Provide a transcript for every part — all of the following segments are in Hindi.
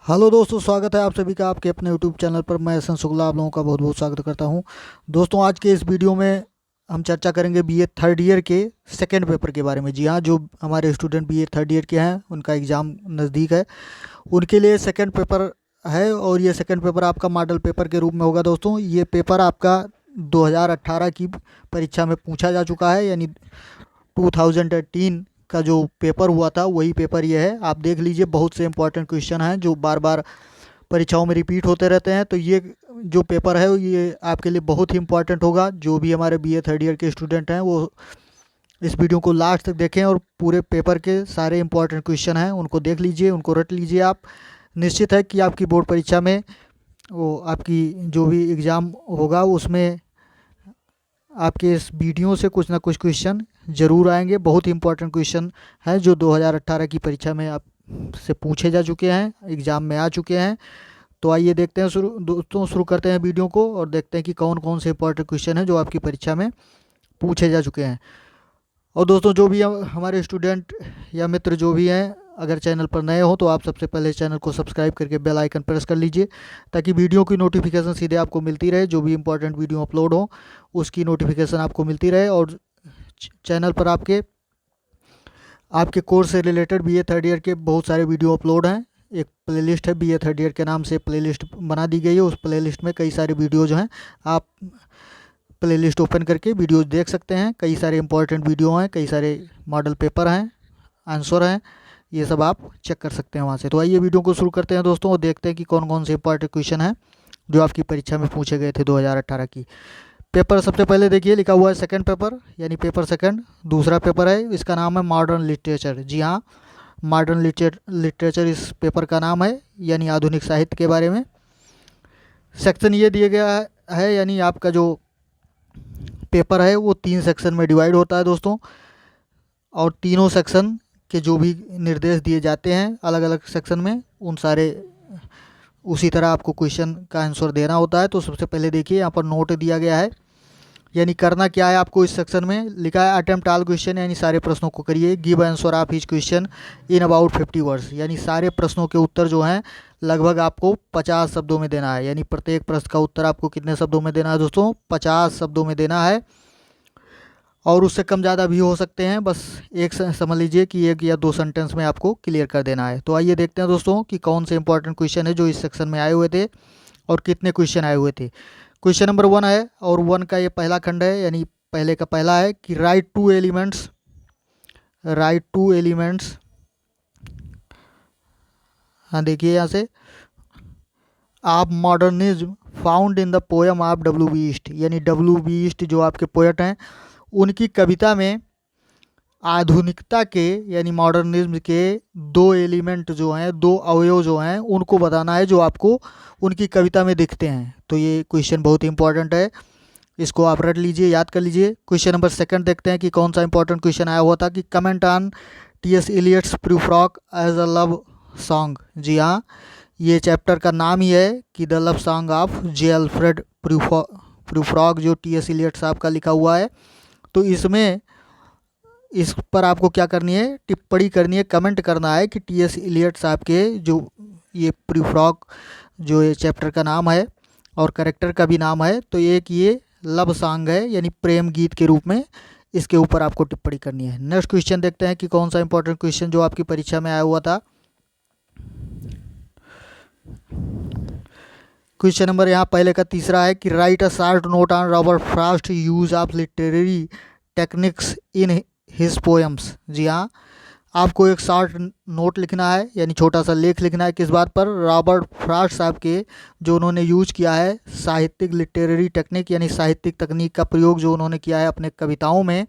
हेलो दोस्तों, स्वागत है आप सभी का आपके अपने यूट्यूब चैनल पर। मैं एहसन शुक्ला आप लोगों का बहुत बहुत स्वागत करता हूं। दोस्तों, आज के इस वीडियो में हम चर्चा करेंगे बीए थर्ड ईयर के सेकंड पेपर के बारे में। जी हाँ, जो हमारे स्टूडेंट बीए थर्ड ईयर के हैं उनका एग्ज़ाम नज़दीक है, उनके लिए सेकंड पेपर है। और ये सेकंड पेपर आपका मॉडल पेपर के रूप में होगा। दोस्तों, ये पेपर आपका 2018 की परीक्षा में पूछा जा चुका है, यानी 2018 का जो पेपर हुआ था वही पेपर ये है। आप देख लीजिए, बहुत से इंपॉर्टेंट क्वेश्चन हैं जो बार बार परीक्षाओं में रिपीट होते रहते हैं। तो ये जो पेपर है ये आपके लिए बहुत ही इंपॉर्टेंट होगा। जो भी हमारे बीए थर्ड ईयर के स्टूडेंट हैं वो इस वीडियो को लास्ट तक देखें और पूरे पेपर के सारे इंपॉर्टेंट क्वेश्चन हैं उनको देख लीजिए, उनको रट लीजिए। आप निश्चित है कि आपकी बोर्ड परीक्षा में वो आपकी जो भी एग्ज़ाम होगा उसमें आपके इस वीडियो से कुछ ना कुछ क्वेश्चन ज़रूर आएंगे। बहुत ही इंपॉर्टेंट क्वेश्चन हैं जो 2018 की परीक्षा में आप से पूछे जा चुके हैं, एग्ज़ाम में आ चुके हैं। तो आइए देखते हैं, शुरू करते हैं वीडियो को और देखते हैं कि कौन कौन से इंपॉर्टेंट क्वेश्चन हैं जो आपकी परीक्षा में पूछे जा चुके हैं। और दोस्तों, जो भी हमारे स्टूडेंट या मित्र जो भी हैं, अगर चैनल पर नए हो तो आप सबसे पहले चैनल को सब्सक्राइब करके बेल आइकन प्रेस कर लीजिए, ताकि वीडियो की नोटिफिकेशन सीधे आपको मिलती रहे। जो भी इंपॉर्टेंट वीडियो अपलोड हो उसकी नोटिफिकेशन आपको मिलती रहे। और चैनल पर आपके आपके कोर्स से रिलेटेड बीए थर्ड ईयर के बहुत सारे वीडियो अपलोड हैं। एक प्लेलिस्ट है बीए थर्ड ईयर के नाम से, प्लेलिस्ट बना दी गई है। उस प्लेलिस्ट में कई सारे वीडियोज हैं, आप प्लेलिस्ट ओपन करके वीडियोज देख सकते हैं। कई सारे इंपॉर्टेंट वीडियो हैं, कई सारे मॉडल पेपर हैं, आंसर हैं, ये सब आप चेक कर सकते हैं वहाँ से। तो आइए वीडियो को शुरू करते हैं दोस्तों और देखते हैं कि कौन कौन से इंपॉर्टेंट क्वेश्चन हैं जो आपकी परीक्षा में पूछे गए थे 2018 की। पेपर सबसे पहले देखिए, लिखा हुआ है सेकंड पेपर, यानी पेपर सेकंड दूसरा पेपर है। इसका नाम है मॉडर्न लिटरेचर। जी हाँ, मॉडर्न लिटरेचर इस पेपर का नाम है, यानी आधुनिक साहित्य के बारे में। सेक्शन ये दिया गया है, यानी आपका जो पेपर है वो 3 सेक्शन में डिवाइड होता है दोस्तों। और तीनों सेक्शन के जो भी निर्देश दिए जाते हैं अलग अलग सेक्शन में, उन सारे उसी तरह आपको क्वेश्चन का आंसर देना होता है। तो सबसे पहले देखिए, यहाँ पर नोट दिया गया है, यानी करना क्या है आपको। इस सेक्शन में लिखा है अटेम्प्ट ऑल क्वेश्चन, यानी सारे प्रश्नों को करिए। Give answer of each question in about 50 words, यानी सारे प्रश्नों के उत्तर जो हैं लगभग आपको 50 शब्दों में देना है। यानी प्रत्येक प्रश्न का उत्तर आपको कितने शब्दों में देना है दोस्तों? 50 शब्दों में देना है। और उससे कम ज़्यादा भी हो सकते हैं, बस एक समझ लीजिए कि 1 या 2 सेंटेंस में आपको क्लियर कर देना है। तो आइए देखते हैं दोस्तों कि कौन से इंपॉर्टेंट क्वेश्चन है जो इस सेक्शन में आए हुए थे और कितने क्वेश्चन आए हुए थे। क्वेश्चन नंबर 1 है, और 1 का ये पहला खंड है, यानी पहले का पहला है कि राइट टू एलिमेंट्स। हाँ देखिए यहाँ से, आप modernism found in the poem of W.B. East, यानी W.B. ईस्ट जो आपके पोएट हैं उनकी कविता में आधुनिकता के यानी मॉडर्निज्म के 2 एलिमेंट जो हैं, 2 अवयव जो हैं उनको बताना है जो आपको उनकी कविता में दिखते हैं। तो ये क्वेश्चन बहुत ही इंपॉर्टेंट है, इसको आप रट लीजिए, याद कर लीजिए। क्वेश्चन नंबर 2 देखते हैं कि कौन सा इंपॉर्टेंट क्वेश्चन आया हुआ था कि comment on T.S. Eliot's Prufrock as a love song. जी हाँ, ये चैप्टर का नाम ही है कि the love song of J. Alfred Prufrock, जो T.S. एलियट साहब का लिखा हुआ है। तो इसमें इस पर आपको क्या करनी है, टिप्पणी करनी है, कमेंट करना है कि T.S. एलियट साहब के जो ये प्रूफ्रॉग जो ये चैप्टर का नाम है और करेक्टर का भी नाम है, तो एक ये लव सॉन्ग है, यानी प्रेम गीत के रूप में इसके ऊपर आपको टिप्पणी करनी है। नेक्स्ट क्वेश्चन देखते हैं कि कौन सा इंपॉर्टेंट क्वेश्चन जो आपकी परीक्षा में आया हुआ था। क्वेश्चन नंबर यहाँ पहले का तीसरा है कि write a short note on Robert Frost use of literary techniques in his poems. जी हाँ, आपको एक शॉर्ट नोट लिखना है, यानी छोटा सा लेख लिखना है। किस बात पर? रॉबर्ट फ्रॉस्ट साहब के जो उन्होंने यूज किया है साहित्यिक लिटरेरी टेक्निक, यानी साहित्यिक तकनीक का प्रयोग जो उन्होंने किया है अपने कविताओं में,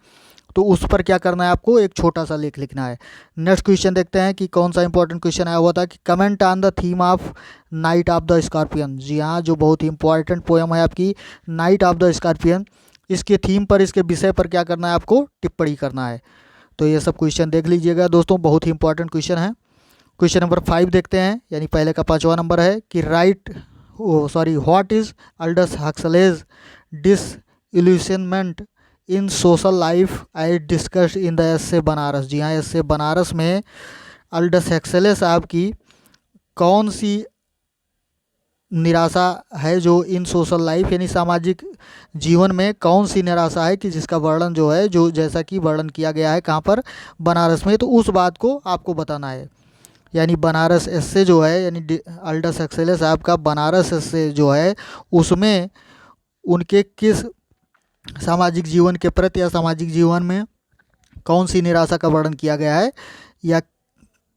तो उस पर क्या करना है आपको, एक छोटा सा लेख लिखना है। नेक्स्ट क्वेश्चन देखते हैं कि कौन सा इंपॉर्टेंट क्वेश्चन आया हुआ था कि comment on the theme of Night of the Scorpion. जी हाँ, जो बहुत ही इंपॉर्टेंट पोएम है आपकी नाइट ऑफ द स्कॉर्पियन, इसके थीम पर, इसके विषय पर क्या करना है आपको, टिप्पणी करना है। तो ये सब क्वेश्चन देख लीजिएगा दोस्तों, बहुत ही इंपॉर्टेंट क्वेश्चन है। क्वेश्चन नंबर 5 देखते हैं, यानी पहले का 5वां नंबर है कि what is Aldous Huxley's disillusionment in social life as discussed in the essay Banaras. जी हाँ, एस्से बनारस में अल्डस हक्सले साहब की कौन सी निराशा है जो इन सोशल लाइफ यानी सामाजिक जीवन में कौन सी निराशा है कि जिसका वर्णन जो है, जो जैसा कि वर्णन किया गया है कहाँ पर, बनारस में, तो उस बात को आपको बताना है। यानी बनारस एस्से जो है, यानी अल्डस एक्सेले साहब का बनारस एस्से जो है, उसमें उनके किस सामाजिक जीवन के प्रति या सामाजिक जीवन में कौन सी निराशा का वर्णन किया गया है या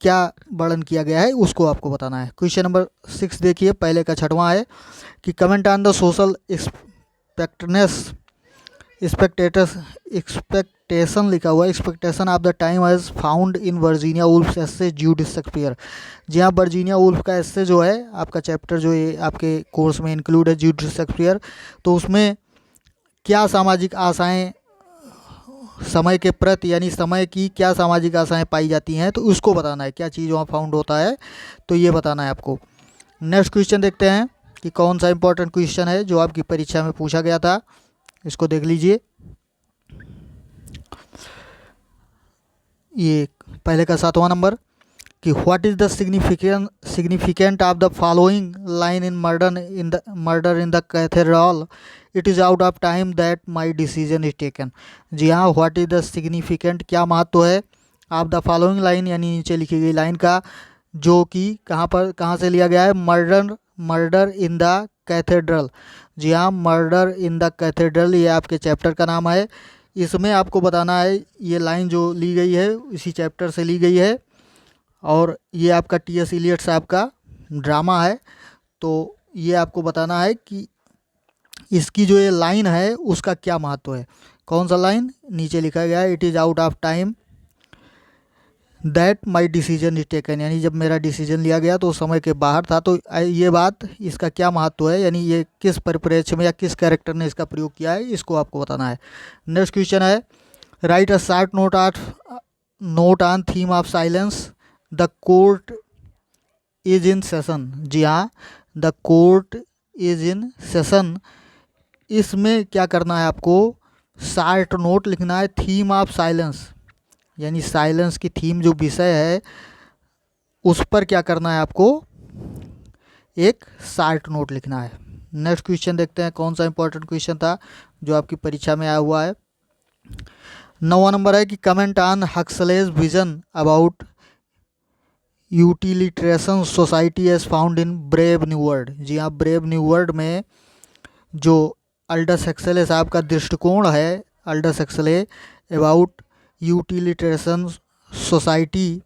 क्या वर्णन किया गया है, उसको आपको बताना है। क्वेश्चन नंबर 6 देखिए, पहले का 6वां है कि comment on the social expectation लिखा हुआ है, expectation of the time as found in Virginia Woolf essay Judith Shakespeare. जी हाँ, वर्जीनिया वुल्फ का एस्से जो है आपका चैप्टर जो ये आपके कोर्स में इंक्लूड है, जूडिस शेक्सपियर, तो उसमें क्या सामाजिक आशाएं समय के प्रति यानी समय की क्या सामाजिक आशाएं पाई जाती हैं, तो उसको बताना है, क्या चीज़ वहाँ फाउंड होता है, तो ये बताना है आपको। नेक्स्ट क्वेश्चन देखते हैं कि कौन सा इंपॉर्टेंट क्वेश्चन है जो आपकी परीक्षा में पूछा गया था, इसको देख लीजिए। ये पहले का 7वां नंबर कि what is the significant of the following line in Murder in the Cathedral, it is out of time that my decision is taken. जी हाँ, व्हाट इज़ द सिग्निफिकेंट, क्या महत्व है ऑफ द फॉलोइंग लाइन यानी नीचे लिखी गई लाइन का, जो कि कहाँ से लिया गया है, मर्डर इन द कैथेड्रल। जी हाँ, मर्डर इन द कैथेड्रल, ये आपके चैप्टर का नाम है। इसमें आपको बताना है, ये लाइन जो ली गई है इसी चैप्टर से ली गई है और ये आपका टी.एस. इलियट साहब का ड्रामा है। तो ये आपको बताना है कि इसकी जो ये लाइन है उसका क्या महत्व है। कौन सा लाइन, नीचे लिखा गया है, it is out of time that my decision is taken, यानी जब मेरा डिसीजन लिया गया तो समय के बाहर था। तो ये बात, इसका क्या महत्व है, यानी ये किस परिप्रेक्ष्य में या किस कैरेक्टर ने इसका प्रयोग किया है, इसको आपको बताना है। नेक्स्ट क्वेश्चन है, write a short note on theme of silence, the court is in session. जी हाँ, the court is in session, इसमें क्या करना है आपको, शॉर्ट नोट लिखना है, थीम ऑफ साइलेंस यानी साइलेंस की थीम जो विषय है उस पर क्या करना है आपको, एक शॉर्ट नोट लिखना है। नेक्स्ट क्वेश्चन देखते हैं कौन सा इंपॉर्टेंट क्वेश्चन था जो आपकी परीक्षा में आया हुआ है। 9वां नंबर है कि comment on Huxley's vision about utilitarian society as found in Brave New World. जी हाँ, ब्रेव न्यू वर्ल्ड में जो अल्डस एक्सेले साहब का दृष्टिकोण है, अल्डस एक्सेले अबाउट यूटिलिटेरियन सोसाइटी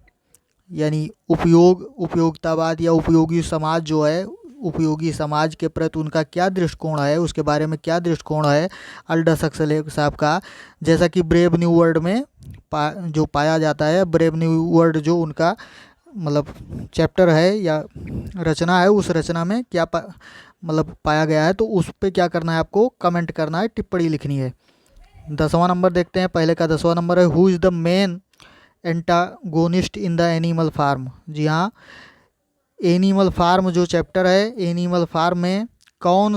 यानी उपयोगितावाद या उपयोगी समाज जो है, उपयोगी समाज के प्रति उनका क्या दृष्टिकोण है, उसके बारे में क्या दृष्टिकोण है अल्डस एक्सेले साहब का, जैसा कि ब्रेव न्यू वर्ल्ड में जो पाया जाता है। ब्रेव न्यू वर्ल्ड जो उनका मतलब चैप्टर है या रचना है, उस रचना में क्या मतलब पाया गया है, तो उस पर क्या करना है आपको, कमेंट करना है, टिप्पणी लिखनी है। 10वां नंबर देखते हैं, पहले का 10वां नंबर है, who is the main antagonist in the Animal Farm. जी हाँ, एनिमल फार्म जो चैप्टर है, एनिमल फार्म में कौन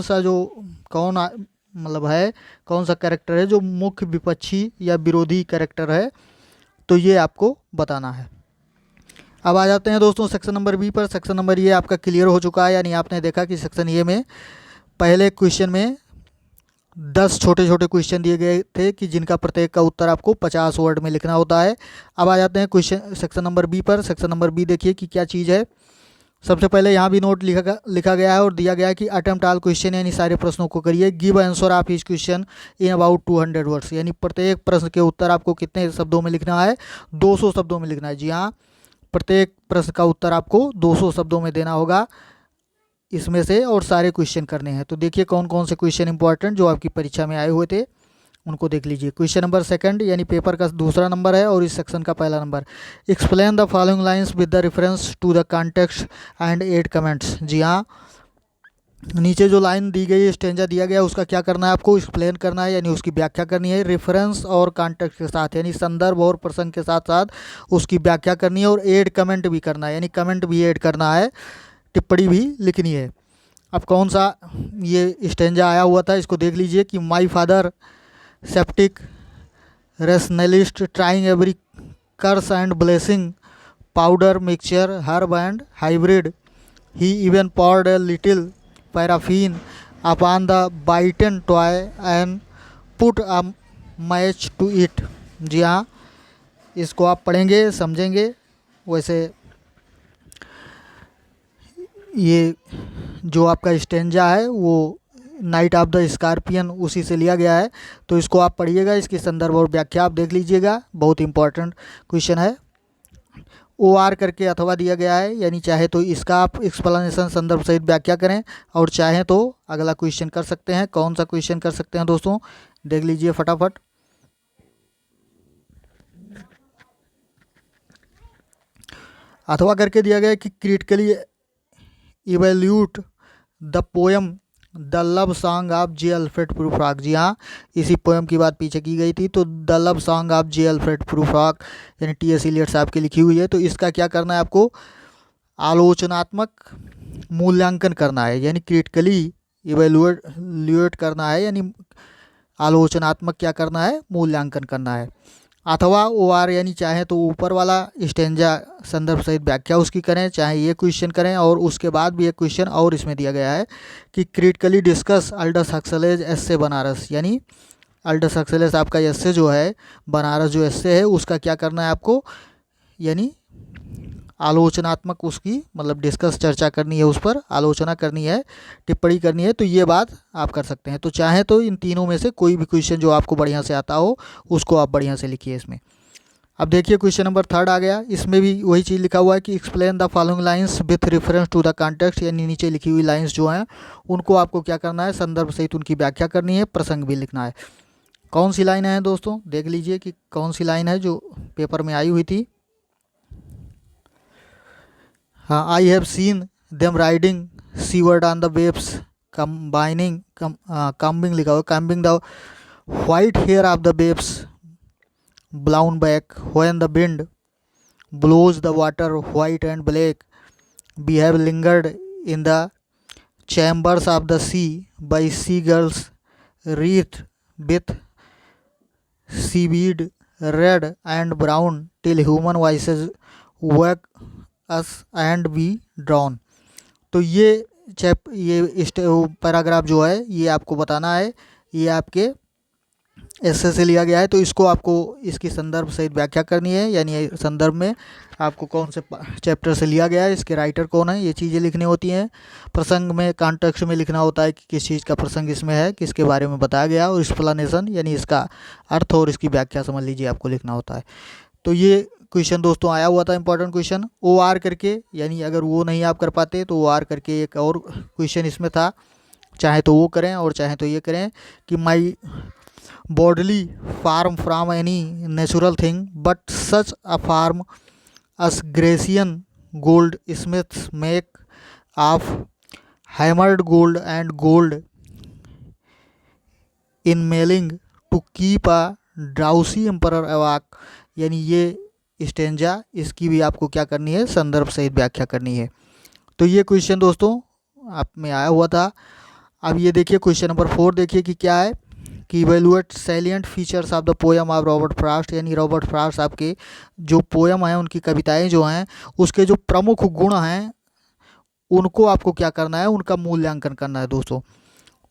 मतलब है, कौन सा कैरेक्टर है जो मुख्य विपक्षी या विरोधी कैरेक्टर है, तो ये आपको बताना है। अब आ जाते हैं दोस्तों सेक्शन नंबर बी पर। सेक्शन नंबर ये आपका क्लियर हो चुका है, यानी आपने देखा कि सेक्शन ए में पहले क्वेश्चन में 10 छोटे छोटे क्वेश्चन दिए गए थे कि जिनका प्रत्येक का उत्तर आपको 50 वर्ड में लिखना होता है। अब आ जाते हैं क्वेश्चन सेक्शन नंबर बी पर। सेक्शन नंबर बी देखिए कि क्या चीज़ है। सबसे पहले यहाँ भी नोट लिखा गया है और दिया गया है कि अटेम्प्ट ऑल क्वेश्चन यानी सारे प्रश्नों को करिए, give answer of each question in about 200 words, यानी प्रत्येक प्रश्न के उत्तर आपको कितने शब्दों में लिखना है, 200 शब्दों में लिखना है। जी हाँ, प्रत्येक प्रश्न का उत्तर आपको 200 शब्दों में देना होगा इसमें से, और सारे क्वेश्चन करने हैं। तो देखिए कौन कौन से क्वेश्चन इंपॉर्टेंट जो आपकी परीक्षा में आए हुए थे उनको देख लीजिए। क्वेश्चन नंबर 2 यानी पेपर का दूसरा नंबर है और इस सेक्शन का पहला number, explain the following lines with the reference to the context and 8 comments. जी हाँ, नीचे जो लाइन दी गई, स्टेंजा दिया गया, उसका क्या करना है आपको, एक्सप्लेन करना है, यानी उसकी व्याख्या करनी है, रेफरेंस और कॉन्टेक्स्ट के साथ, यानी संदर्भ और प्रसंग के साथ साथ उसकी व्याख्या करनी है, और 8 कमेंट भी करना है, यानी कमेंट भी ऐड करना है, टिप्पणी भी लिखनी है। अब कौन सा ये स्टेंजा आया हुआ था इसको देख लीजिए कि my father sceptic rationalist trying every curse and blessing powder mixture herb and hybrid he even poured a little paraffin upon the bitten toy and put a match to it। जी हाँ, इसको आप पढ़ेंगे समझेंगे। वैसे ये जो आपका स्टेंजा है वो नाइट ऑफ द स्कॉर्पियन उसी से लिया गया है, तो इसको आप पढ़िएगा, इसकी संदर्भ और व्याख्या आप देख लीजिएगा, बहुत इंपॉर्टेंट क्वेश्चन है। ओ आर करके अथवा दिया गया है, यानी चाहे तो इसका आप एक्सप्लेनेशन संदर्भ सहित व्याख्या करें और चाहें तो अगला क्वेश्चन कर सकते हैं। कौन सा क्वेश्चन कर सकते हैं दोस्तों, देख लीजिए फटाफट। अथवा करके दिया गया है कि critically evaluate the poem The love song of J Alfred Prufrock. जी हाँ, इसी पोएम की बात पीछे की गई थी। तो The love song of J Alfred Prufrock यानी टी.एस. इलियट साहब की लिखी हुई है। तो इसका क्या करना है आपको, आलोचनात्मक मूल्यांकन करना है, यानी क्रिटिकली इवेल्यूएट करना है, यानी आलोचनात्मक क्या करना है, मूल्यांकन करना है। अथवा ओ आर यानी चाहे तो ऊपर वाला स्टेंजा संदर्भ सहित व्याख्या उसकी करें, चाहे ये क्वेश्चन करें, और उसके बाद भी एक क्वेश्चन और इसमें दिया गया है कि क्रिटिकली डिस्कस अल्डस हक्सलेज एस्से बनारस, यानी अल्डस हक्सलेज आपका एस्से जो है बनारस जो एस्से है उसका क्या करना है आपको, यानी आलोचनात्मक उसकी मतलब डिस्कस चर्चा करनी है, उस पर आलोचना करनी है, टिप्पणी करनी है। तो ये बात आप कर सकते हैं। तो चाहे तो इन तीनों में से कोई भी क्वेश्चन जो आपको बढ़िया से आता हो उसको आप बढ़िया से लिखिए इसमें। अब देखिए क्वेश्चन नंबर 3 आ गया, इसमें भी वही चीज़ लिखा हुआ है कि explain the following lines with reference to the context, यानी नीचे लिखी हुई लाइंस जो हैं उनको आपको क्या करना है, संदर्भ सहित उनकी व्याख्या करनी है, प्रसंग भी लिखना है। कौन सी लाइन है दोस्तों, देख लीजिए कि कौन सी लाइन है जो पेपर में आई हुई थी। हाँ, I have seen them riding seaward on the waves combining combing लिखा हुआ, combing the white hair of the waves blown back when the wind blows the water white and black, we have lingered in the chambers of the sea by seagulls wreathed with seaweed red and brown till human voices wake us and we drown। तो ये पैराग्राफ जो है ये आपको बताना है, ये आपके ऐसे से लिया गया है। तो इसको आपको इसकी संदर्भ सहित व्याख्या करनी है, यानी संदर्भ में आपको कौन से चैप्टर से लिया गया है, इसके राइटर कौन है, ये चीज़ें लिखनी होती हैं। प्रसंग में कॉन्टेक्स्ट में लिखना होता है कि किस चीज़ का प्रसंग इसमें है, किसके बारे में बताया गया, और एक्सप्लेनेशन यानी इसका अर्थ और इसकी व्याख्या समझ लीजिए आपको लिखना होता है। तो ये क्वेश्चन दोस्तों आया हुआ था इंपॉर्टेंट क्वेश्चन, ओ आर करके, यानी अगर वो नहीं आप कर पाते तो ओ आर करके एक और क्वेश्चन इसमें था, चाहे तो वो करें और चाहे तो ये करें कि माई bodily form from any natural thing but such a form as Grecian goldsmiths make of hammered gold and gold inmailing to keep a drowsy emperor awake। यानी ये स्टेंजा इसकी भी आपको क्या करनी है, संदर्भ सहित व्याख्या करनी है। तो ये क्वेश्चन दोस्तों आप में आया हुआ था। अब ये देखिए क्वेश्चन नंबर 4 देखिए कि क्या है कि evaluate salient features of the poem of Robert Frost, यानी रॉबर्ट फ्रॉस्ट आपके जो पोएम हैं उनकी कविताएं जो हैं उसके जो प्रमुख गुण हैं उनको आपको क्या करना है, उनका मूल्यांकन करना है दोस्तों।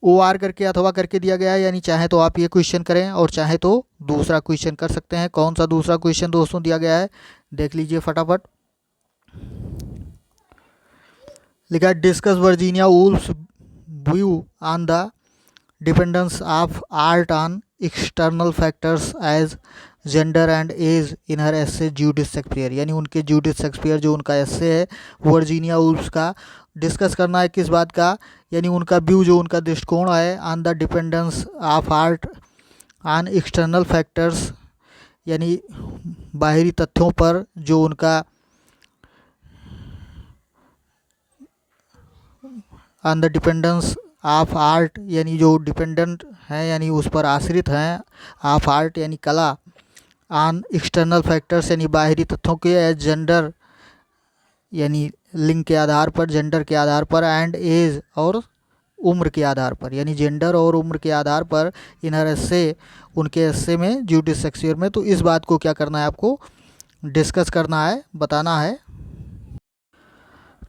ओ आर करके अथवा करके दिया गया है, यानी चाहे तो आप ये क्वेश्चन करें और चाहे तो दूसरा क्वेश्चन कर सकते हैं। कौन सा दूसरा क्वेश्चन दोस्तों दिया गया है, देख लीजिए फटाफट। लिखा है discuss Virginia wolves view on the dependence of art on external factors as gender and age in her essay Judith Shakespeare, यानी उनके जूडिथ शेक्सपियर जो उनका एस्से है वर्जीनिया वुल्फ्स का, डिस्कस करना है किस बात का, यानी उनका व्यू जो उनका दृष्टिकोण है on the dependence of art on external factors, यानी बाहरी तथ्यों पर जो उनका on the dependence of art, यानी जो डिपेंडेंट हैं यानी उस पर आश्रित हैं, ऑफ आर्ट यानी कला, ऑन एक्सटर्नल फैक्टर्स यानी बाहरी तथ्यों के, एज जेंडर यानी लिंग के आधार पर, जेंडर के आधार पर, एंड एज और उम्र के आधार पर, यानी जेंडर और उम्र के आधार पर इन हर एस्से उनके एस्से में जूडिथ शेक्सपियर में। तो इस बात को क्या करना है आपको डिस्कस करना है, बताना है।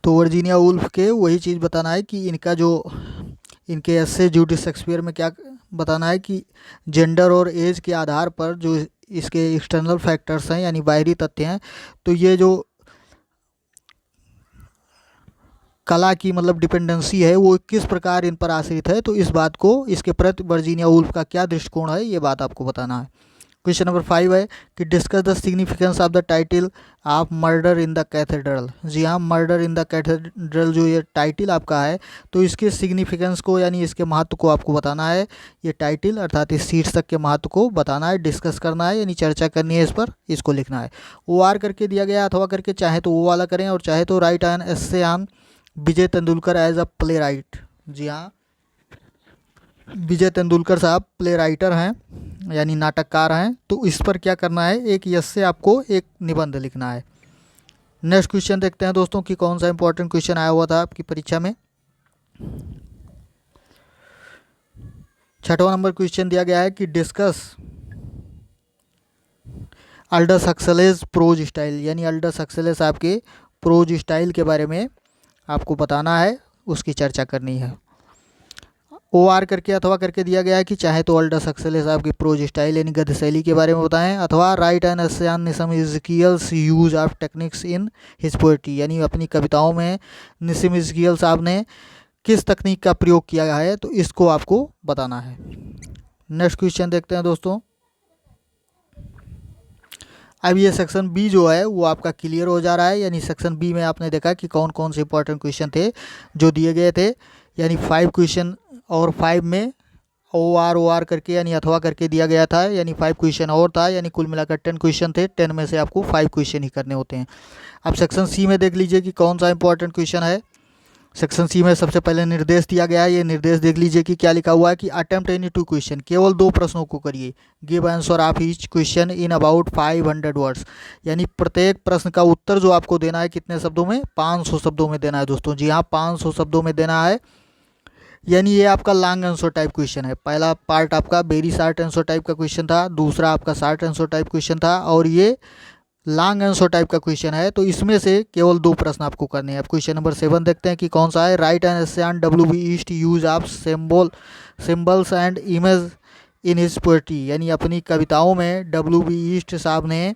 तो वर्जीनिया वुल्फ के वही चीज़ बताना है कि इनका जो इनके एसे जूडिस शेक्सपियर में क्या बताना है कि जेंडर और एज के आधार पर जो इसके एक्सटर्नल फैक्टर्स हैं यानी बाहरी तथ्य हैं, तो ये जो कला की मतलब डिपेंडेंसी है वो किस प्रकार इन पर आश्रित है, तो इस बात को इसके प्रति वर्जीनिया वुल्फ का क्या दृष्टिकोण है ये बात आपको बताना है। क्वेश्चन नंबर 5 है कि discuss the significance of the title of Murder in the Cathedral. जी हाँ, मर्डर इन द कैथेड्रल जो ये टाइटल आपका है, तो इसके सिग्निफिकेंस को यानी इसके महत्व को आपको बताना है। ये टाइटल अर्थात इस शीर्षक के महत्व को बताना है, डिस्कस करना है यानी चर्चा करनी है, इस पर इसको लिखना है। ओ आर करके दिया गया अथवा करके, चाहे तो वो वाला करें और चाहे तो write an essay on Vijay Tendulkar as a playwright. जी हाँ, विजय तेंदुलकर साहब प्ले राइटर हैं यानी नाटककार हैं, तो इस पर क्या करना है, एक यस से आपको एक निबंध लिखना है। नेक्स्ट क्वेश्चन देखते हैं दोस्तों कि कौन सा इंपॉर्टेंट क्वेश्चन आया हुआ था आपकी परीक्षा में। 6वां नंबर क्वेश्चन दिया गया है कि डिस्कस अल्डस हक्सलेज प्रोज स्टाइल, यानी अल्डस हक्सले साहब के प्रोज स्टाइल के बारे में आपको बताना है, उसकी चर्चा करनी है। ओ आर करके अथवा करके दिया गया है कि चाहे तो अल्डस हक्सले साहब की प्रोज स्टाइल यानी गद्य शैली के बारे में बताएं, अथवा right an essay on Nissim Ezekiel's use of techniques in his poetry, यानी अपनी कविताओं में निसिम इज़कियल साहब ने किस तकनीक का प्रयोग किया है, तो इसको आपको बताना है। नेक्स्ट क्वेश्चन देखते हैं दोस्तों। अब ये सेक्शन बी जो है वो आपका क्लियर हो जा रहा है, यानी सेक्शन बी में आपने देखा कि कौन कौन से इंपॉर्टेंट क्वेश्चन थे जो दिए गए थे, यानी 5 क्वेश्चन और 5 में ओ आर करके यानी अथवा करके दिया गया था, यानी 5 क्वेश्चन और था, यानी कुल मिलाकर 10 क्वेश्चन थे। 10 में से आपको 5 क्वेश्चन ही करने होते हैं। अब सेक्शन सी में देख लीजिए कि कौन सा इंपॉर्टेंट क्वेश्चन है। सेक्शन सी में सबसे पहले निर्देश दिया गया है, ये निर्देश देख लीजिए कि क्या लिखा हुआ है कि अटेम्प्ट एनी 2 क्वेश्चन, केवल 2 प्रश्नों को करिए। Give answer of each question in about 500 words, यानी प्रत्येक प्रश्न का उत्तर जो आपको देना है कितने शब्दों में, 500 शब्दों में देना है दोस्तों। जी हाँ, 500 शब्दों में देना है, यानी ये आपका लॉन्ग आंसर टाइप क्वेश्चन है। पहला पार्ट आपका वेरी शॉर्ट आंसर टाइप का क्वेश्चन था, दूसरा आपका शॉर्ट आंसर टाइप क्वेश्चन था, और ये लॉन्ग आंसर टाइप का क्वेश्चन है। तो इसमें से केवल 2 प्रश्न आपको करने हैं। अब क्वेश्चन नंबर 7 देखते हैं कि कौन सा है। Write an essay on W.B. ईस्ट use of symbols and image in his poetry, यानी अपनी कविताओं में W.B. ईस्ट साहब ने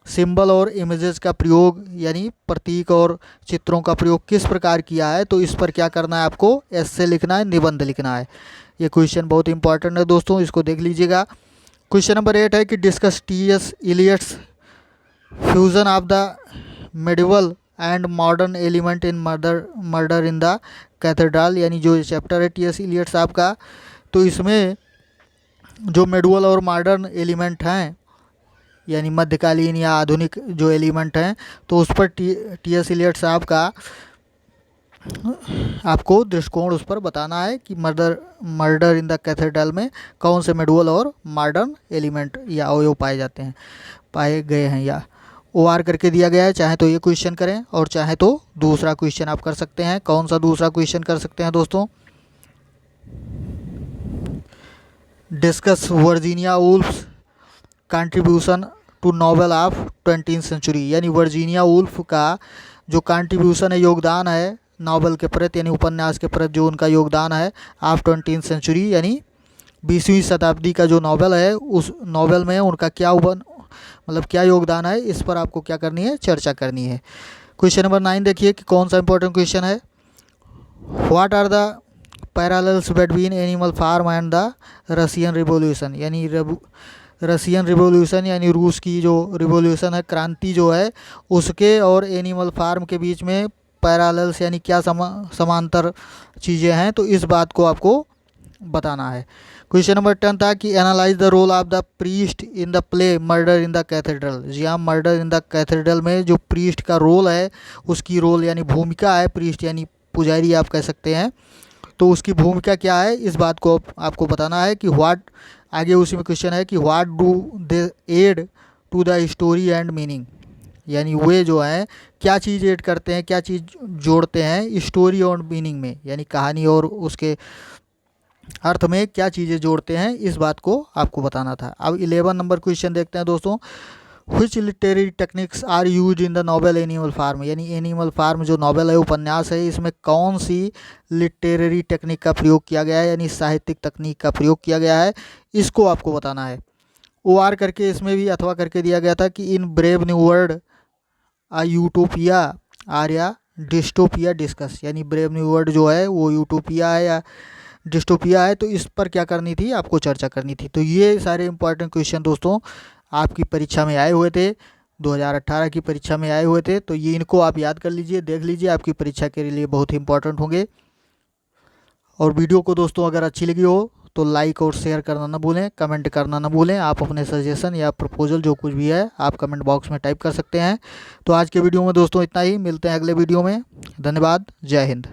सिंबल और इमेजेस का प्रयोग यानी प्रतीक और चित्रों का प्रयोग किस प्रकार किया है, तो इस पर क्या करना है, आपको एस्से लिखना है, निबंध लिखना है। ये क्वेश्चन बहुत इंपॉर्टेंट है दोस्तों, इसको देख लीजिएगा। क्वेश्चन नंबर 8 है कि discuss T.S. Eliot's fusion of the medieval and modern element in Murder in the cathedral, यानी जो चैप्टर है T.S. इलियट साहब का, तो इसमें जो मेडिवल और मॉडर्न एलिमेंट हैं यानी मध्यकालीन या आधुनिक जो एलिमेंट हैं, तो उस पर T.S. इलियट साहब का आपको दृष्टिकोण उस पर बताना है कि मर्डर इन द कैथेड्रल में कौन से मेडिवल और मॉडर्न एलिमेंट या अवयव पाए गए हैं, या ओ आर करके दिया गया है। चाहे तो ये क्वेश्चन करें और चाहे तो दूसरा क्वेश्चन आप कर सकते हैं। कौन सा दूसरा क्वेश्चन कर सकते हैं दोस्तों, discuss Virginia Woolf contribution to novel of 20th century, यानी वर्जीनिया वुल्फ का जो कंट्रीब्यूशन है, योगदान है नॉवेल के प्रति यानी उपन्यास के प्रति जो उनका योगदान है ऑफ 20th सेंचुरी यानी 20वीं शताब्दी का जो नॉवेल है, उस नॉवेल में उनका क्या योगदान है, इस पर आपको क्या करनी है, चर्चा करनी है। क्वेश्चन नंबर 9 देखिए कि कौन सा इंपॉर्टेंट क्वेश्चन है। What are the parallels between Animal Farm and the Russian Revolution, यानी रशियन रिवॉल्यूशन यानी रूस की जो रिवॉल्यूशन है, क्रांति जो है, उसके और एनिमल फार्म के बीच में पैरेलल्स यानी क्या समांतर चीज़ें हैं, तो इस बात को आपको बताना है। क्वेश्चन नंबर 10 था कि analyze the role of the priest in the play Murder in the Cathedral. जी हाँ, मर्डर इन द कैथेड्रल में जो प्रीस्ट का रोल है, उसकी रोल यानी भूमिका है, प्रीस्ट यानी पुजारी आप कह सकते हैं, तो उसकी भूमिका क्या है, इस बात को आपको बताना है कि व्हाट, आगे उसी में क्वेश्चन है कि what do they add to the story and meaning, यानी वे जो है क्या चीज़ ऐड करते हैं, क्या चीज़ जोड़ते हैं स्टोरी और मीनिंग में, यानी कहानी और उसके अर्थ में क्या चीज़ें जोड़ते हैं, इस बात को आपको बताना था। अब 11 नंबर क्वेश्चन देखते हैं दोस्तों। Which literary techniques are use in the novel Animal Farm, यानी एनिमल फार्म जो नॉवेल है, उपन्यास है, इसमें कौन सी लिटरेरी टेक्निक का प्रयोग किया गया है, यानी साहित्यिक तकनीक का प्रयोग किया गया है, इसको आपको बताना है। ओ आर करके इसमें भी अथवा करके दिया गया था कि in Brave New World a utopia or या डिस्टोपिया डिस्कस, यानी ब्रेव न्यू वर्ल्ड जो है वो यूटोपिया है या डिस्टोपिया है, तो इस पर क्या करनी थी, आपको चर्चा करनी थी। तो ये सारे इंपॉर्टेंट क्वेश्चन दोस्तों आपकी परीक्षा में आए हुए थे, 2018 की परीक्षा में आए हुए थे। तो ये इनको आप याद कर लीजिए, देख लीजिए, आपकी परीक्षा के लिए बहुत ही इंपॉर्टेंट होंगे। और वीडियो को दोस्तों अगर अच्छी लगी हो तो लाइक और शेयर करना ना भूलें, कमेंट करना ना भूलें। आप अपने सजेशन या प्रपोजल जो कुछ भी है आप कमेंट बॉक्स में टाइप कर सकते हैं। तो आज के वीडियो में दोस्तों इतना ही, मिलते हैं अगले वीडियो में। धन्यवाद, जय हिंद।